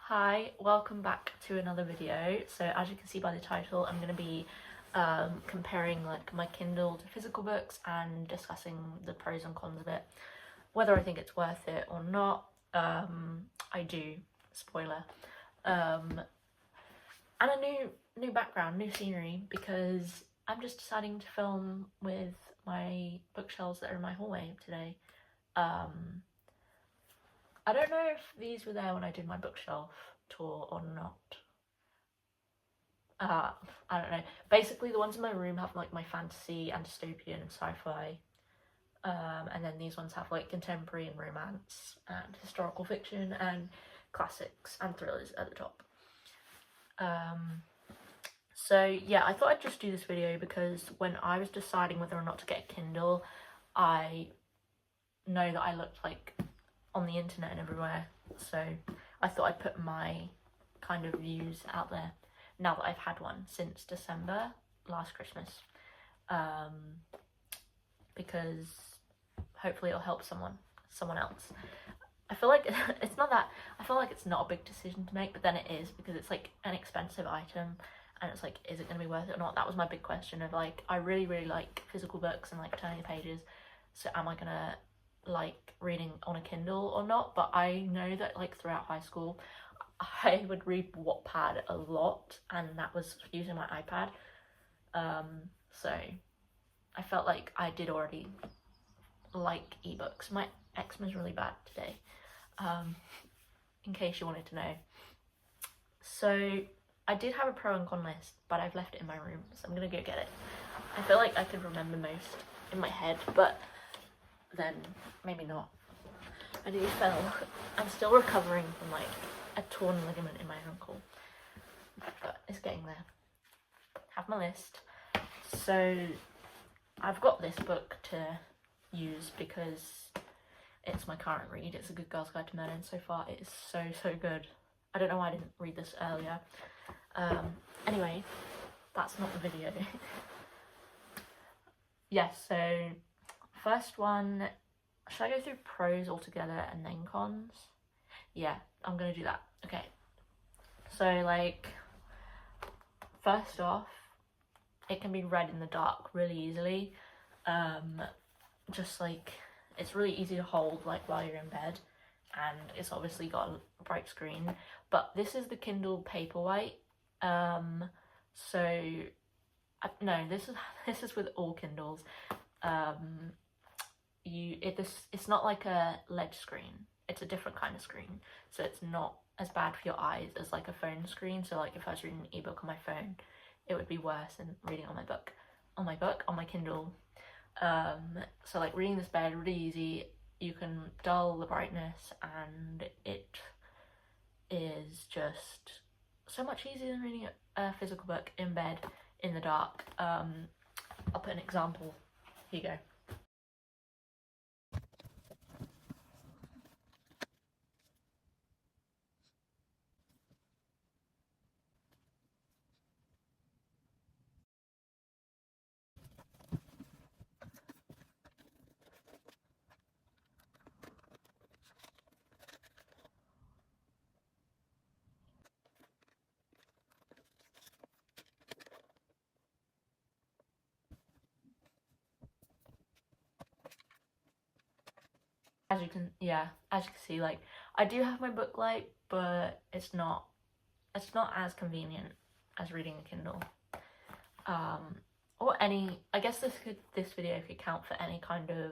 Hi, welcome back to another video. So as you can see by the title, I'm going to be comparing like my Kindle to physical books and discussing the pros and cons of it, whether I think it's worth it or not. I do, spoiler, and a new background, new scenery, because I'm just deciding to film with my bookshelves that are in my hallway today. I don't know if these were there when I did my bookshelf tour or not. I don't know. Basically, the ones in my room have like my fantasy and dystopian and sci-fi. And then these ones have like contemporary and romance and historical fiction and classics and thrillers at the top. So yeah, I thought I'd just do this video because when I was deciding whether or not to get a Kindle, I know that I looked like on the internet and everywhere, so I thought I'd put my kind of views out there now that I've had one since December last Christmas, because hopefully it'll help someone else. I feel like it's not that, I feel like it's not a big decision to make, but then it is, because it's like an expensive item and it's like, is it going to be worth it or not? That was my big question of like, I really like physical books and like turning the pages, so am I gonna like reading on a Kindle or not? But I know that like throughout high school I would read Wattpad a lot, and that was using my iPad, so I felt like I did already like ebooks. My eczema's really bad today, in case you wanted to know. So I did have a pro and con list, but I've left it in my room, so I'm gonna go get it. I feel like I could remember most in my head, but then maybe not. I nearly fell. I'm still recovering from like a torn ligament in my ankle, but it's getting there. Have my list. So I've got this book to use because it's my current read. It's A Good Girl's Guide to Murder, and so far it is so good. I don't know why I didn't read this earlier. Anyway, that's not the video. Yes, so first one, should I go through pros altogether and then cons? Yeah, I'm gonna do that. Okay, so like, first off, it can be read in the dark really easily. Just like, it's really easy to hold like while you're in bed, and it's obviously got a bright screen, but this is the Kindle Paperwhite. So no, this is with all Kindles. It's not like a LED screen, it's a different kind of screen, so it's not as bad for your eyes as like a phone screen. So like if I was reading an ebook on my phone, it would be worse than reading on my Kindle. So like reading this bed, really easy. You can dull the brightness and it is just so much easier than reading a physical book in bed in the dark. I'll put an example. Here you go. As you can see, like, I do have my book light, but it's not as convenient as reading a Kindle. Or any, I guess this video could count for any kind of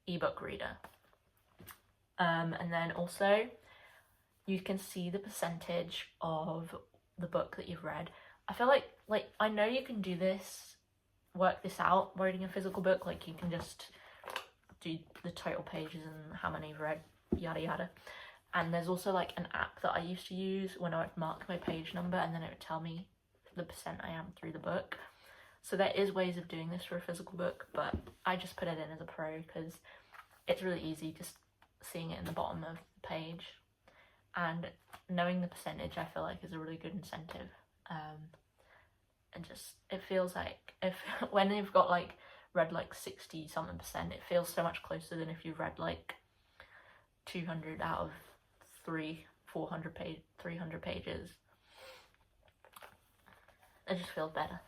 ebook reader. And then also you can see the percentage of the book that you've read. I feel like I know you can do this, work this out reading a physical book. Like, you can just do the total pages and how many you've read, yada yada. And there's also like an app that I used to use when I would mark my page number, and then it would tell me the percent I am through the book. So there is ways of doing this for a physical book, but I just put it in as a pro because it's really easy just seeing it in the bottom of the page, and knowing the percentage I feel like is a really good incentive. And just, it feels like if when you've got like read like 60 something percent, it feels so much closer than if you've read like 200 out of 400 page, 300 pages. It just feels better.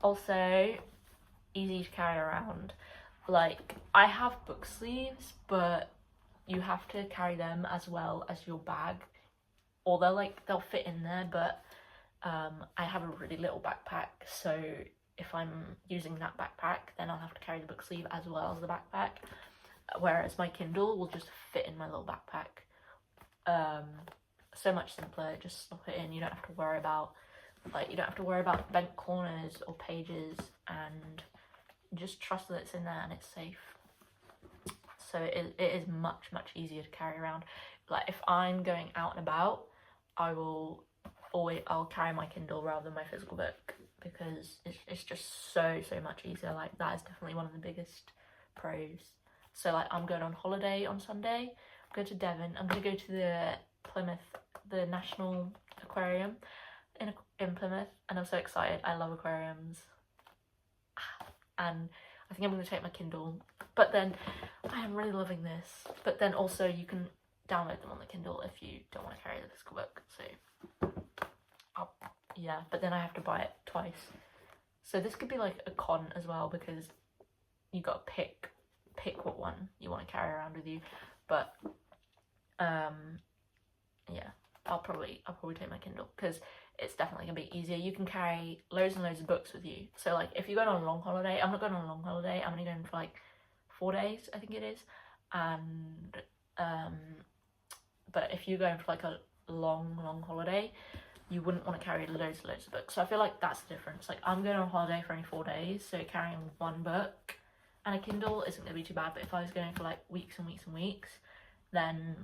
Also, easy to carry around. Like, I have book sleeves, but you have to carry them as well as your bag, or they'll fit in there, but I have a really little backpack, so if I'm using that backpack, then I'll have to carry the book sleeve as well as the backpack, whereas my Kindle will just fit in my little backpack. So much simpler. Just slot it in. You don't have to worry about bent corners or pages, and just trust that it's in there and it's safe. So it is much easier to carry around. Like, if I'm going out and about, I'll carry my Kindle rather than my physical book, because it's just so much easier. Like, that is definitely one of the biggest pros. So like, I'm going on holiday on Sunday. I'm going to Devon. I'm going to go to the Plymouth, the National Aquarium in Plymouth, and I'm so excited. I love aquariums, and I think I'm going to take my Kindle. But then I am really loving this. But then also you can download them on the Kindle if you don't want to carry the physical book. So yeah, but then I have to buy it twice. So this could be like a con as well, because you got to pick what one you want to carry around with you. But yeah, I'll probably take my Kindle, because it's definitely gonna be easier. You can carry loads and loads of books with you. So like, if you're going on a long holiday, I'm not going on a long holiday, I'm only going for like 4 days, I think it is. And but if you're going for like a long holiday, you wouldn't want to carry loads of books. So I feel like that's the difference. Like, I'm going on holiday for only 4 days, so carrying one book and a Kindle isn't gonna be too bad. But if I was going for like weeks and weeks, then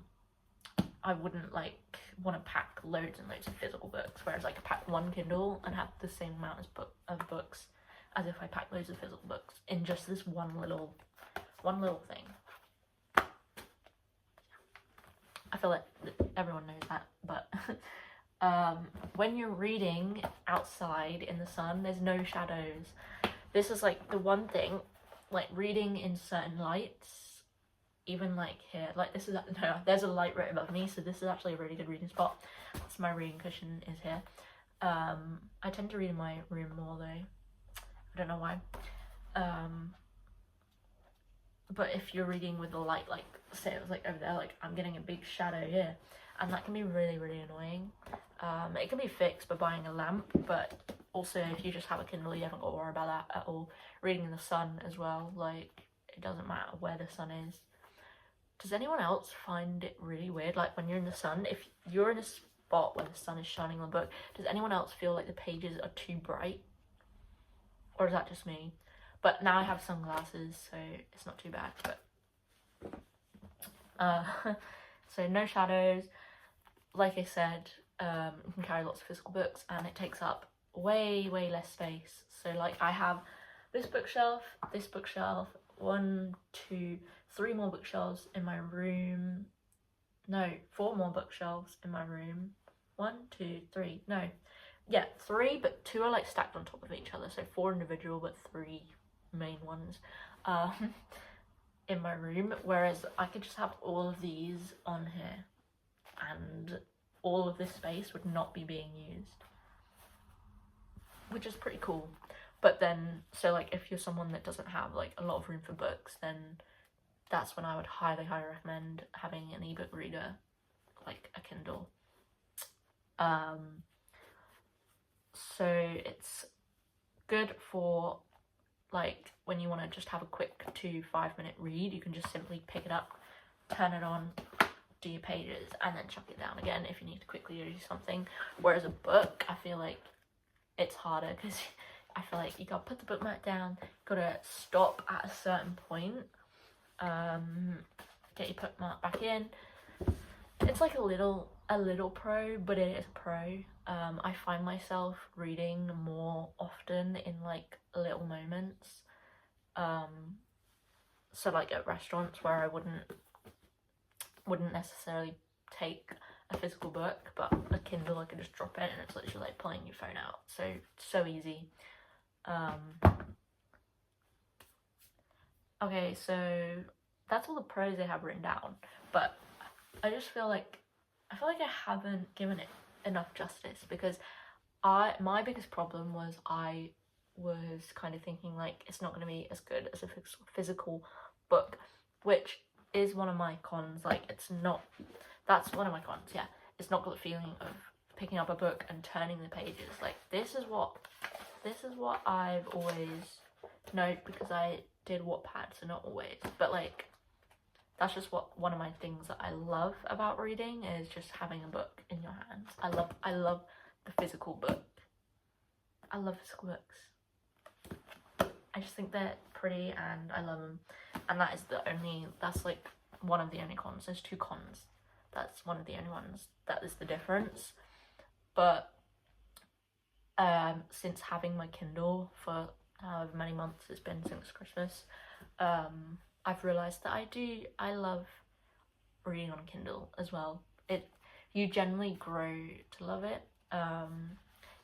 I wouldn't like want to pack loads and loads of physical books, whereas I could pack one Kindle and have the same amount of books as if I packed loads of physical books in just this one little thing. I feel like everyone knows that, but when you're reading outside in the sun, there's no shadows. This is like the one thing, like reading in certain lights, even like here, like this is, no, there's a light right above me, so this is actually a really good reading spot. That's my reading cushion is here. I tend to read in my room more though, I don't know why. But if you're reading with the light, like say it was like over there, like I'm getting a big shadow here, and that can be really annoying. It can be fixed by buying a lamp, but also if you just have a Kindle, you haven't got to worry about that at all. Reading in the sun as well, like it doesn't matter where the sun is. Does anyone else find it really weird, like when you're in the sun, if you're in a spot where the sun is shining on the book, does anyone else feel like the pages are too bright? Or is that just me? But now I have sunglasses, so it's not too bad. But so no shadows. Like I said, you can carry lots of physical books, and it takes up way less space. So like, I have this bookshelf, 1, 2, 3 more bookshelves in my room. No, 4 more bookshelves in my room. 1, 2, 3. No, yeah, 3, but 2 are like stacked on top of each other. So 4 individual, but 3 main ones in my room. Whereas I could just have all of these on here, and all of this space would not be being used, which is pretty cool. But then, so like, if you're someone that doesn't have like a lot of room for books, then that's when I would highly recommend having an ebook reader, like a Kindle. So it's good for like when you want to just have a quick 2-5 minute read. You can just simply pick it up, turn it on, do your pages, and then chuck it down again if you need to quickly do something. Whereas a book, I feel like it's harder, because I feel like you gotta put the bookmark down, gotta stop at a certain point, get your bookmark back in. It's like a little pro, but it is a pro. I find myself reading more often in like little moments. So like at restaurants where I wouldn't necessarily take a physical book, but a Kindle I could just drop in, and it's literally like pulling your phone out. So easy. Okay, so that's all the pros they have written down, but I feel like I haven't given it enough justice, because my biggest problem was I was kind of thinking like it's not going to be as good as a physical book, which is one of my cons. Like, it's not, that's one of my cons, yeah. It's not got the feeling of picking up a book and turning the pages. Like, this is what I've always known, because I did Wattpad, so not always, but like, that's just one of my things that I love about reading, is just having a book in your hands. I love the physical book. I love physical books. I just think they're pretty and I love them. And that's like one of the only cons. There's two cons. That's one of the only ones. That is the difference. But since having my Kindle for however many months it's been since Christmas, I've realised that I love reading on Kindle as well. You generally grow to love it.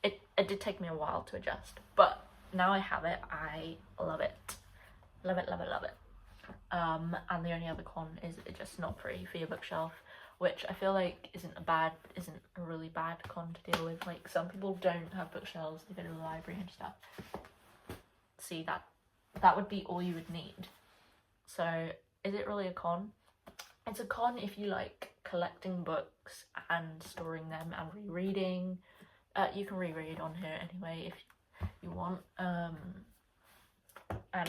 It did take me a while to adjust, but now I have it, I love it. Love it, love it, love it. And the only other con is it's just not pretty for your bookshelf, which I feel like isn't a really bad con to deal with. Like, some people don't have bookshelves, they go to the library and stuff. See, that would be all you would need. So, is it really a con? It's a con if you like collecting books and storing them and rereading. You can reread on here anyway if you want. And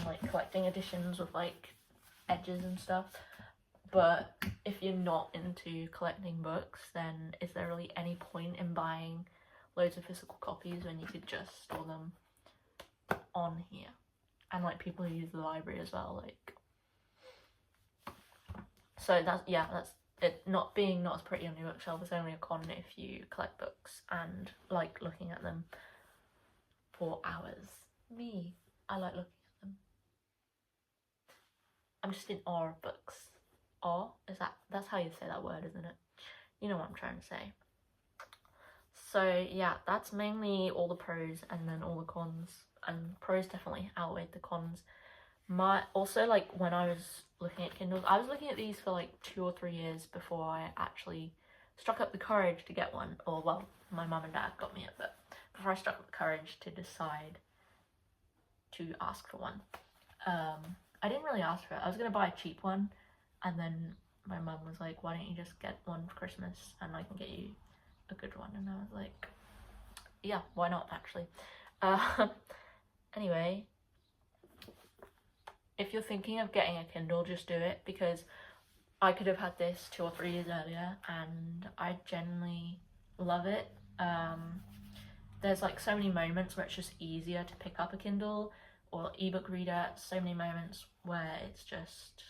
like collecting editions with like edges and stuff. But if you're not into collecting books, then is there really any point in buying loads of physical copies when you could just store them on here? And like, people who use the library as well, like, so that's it. Not as pretty on your bookshelf is only a con if you collect books and like looking at them for hours. I like looking at them. I'm just in awe of books. Awe? That's how you say that word, isn't it? You know what I'm trying to say. So yeah, that's mainly all the pros and then all the cons. And pros definitely outweighed the cons. Also, like, when I was looking at Kindles, I was looking at these for like 2 or 3 years before I actually struck up the courage to get one. Or, well, my mum and dad got me it, but before I struck up the courage to decide to ask for one. I didn't really ask for it. I was going to buy a cheap one, and then my mum was like, why don't you just get one for Christmas and I can get you a good one? And I was like, yeah, why not, actually. Anyway, if you're thinking of getting a Kindle, just do it, because I could have had this 2 or 3 years earlier and I genuinely love it. There's like so many moments where it's just easier to pick up a Kindle or ebook reader, so many moments where it's just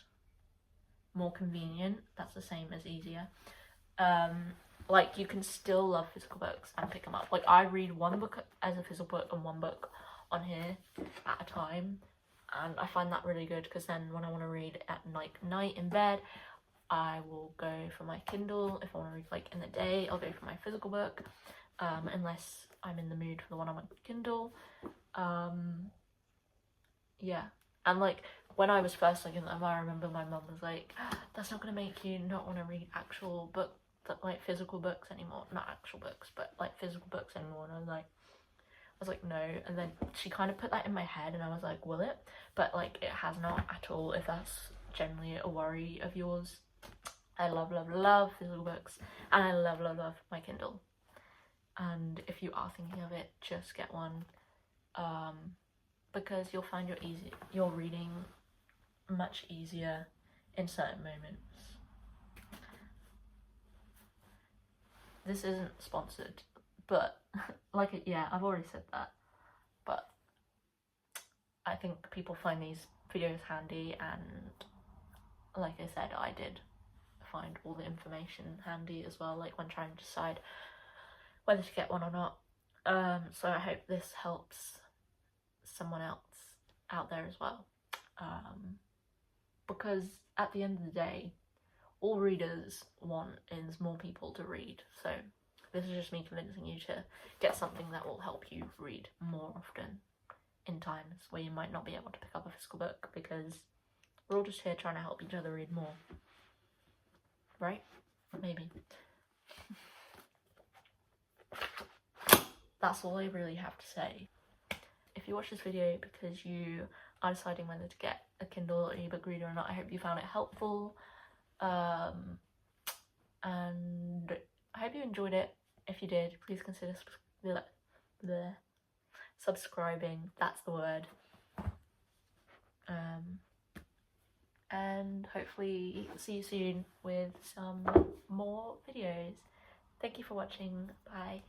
more convenient. That's the same as easier. Like, you can still love physical books and pick them up. Like, I read one book as a physical book and one book on here at a time, and I find that really good, because then when I want to read at like night in bed, I will go for my Kindle. If I want to read like in the day, I'll go for my physical book, unless I'm in the mood for the one on my Kindle. Yeah, and like, when I was first looking at them, I remember my mum was like, that's not going to make you not want to read actual book, like physical books anymore. Not actual books, but like physical books anymore. And I was like, no. And then she kind of put that in my head, and I was like, will it? But like, it has not at all, if that's generally a worry of yours. I love, love, love physical books, and I love, love, love my Kindle. And if you are thinking of it, just get one, because you'll find your reading much easier in certain moments. This isn't sponsored, but like, yeah, I've already said that, but I think people find these videos handy, and like I said, I did find all the information handy as well, like when trying to decide whether to get one or not. So I hope this helps someone else out there as well, because at the end of the day, all readers want is more people to read. So this is just me convincing you to get something that will help you read more often in times where you might not be able to pick up a physical book, because we're all just here trying to help each other read more, right? maybe. That's all I really have to say. If you watch this video because you are deciding whether to get a Kindle or ebook reader or not, I hope you found it helpful. And I hope you enjoyed it. If you did, please consider subscribing. That's the word. And hopefully see you soon with some more videos. Thank you for watching. Bye.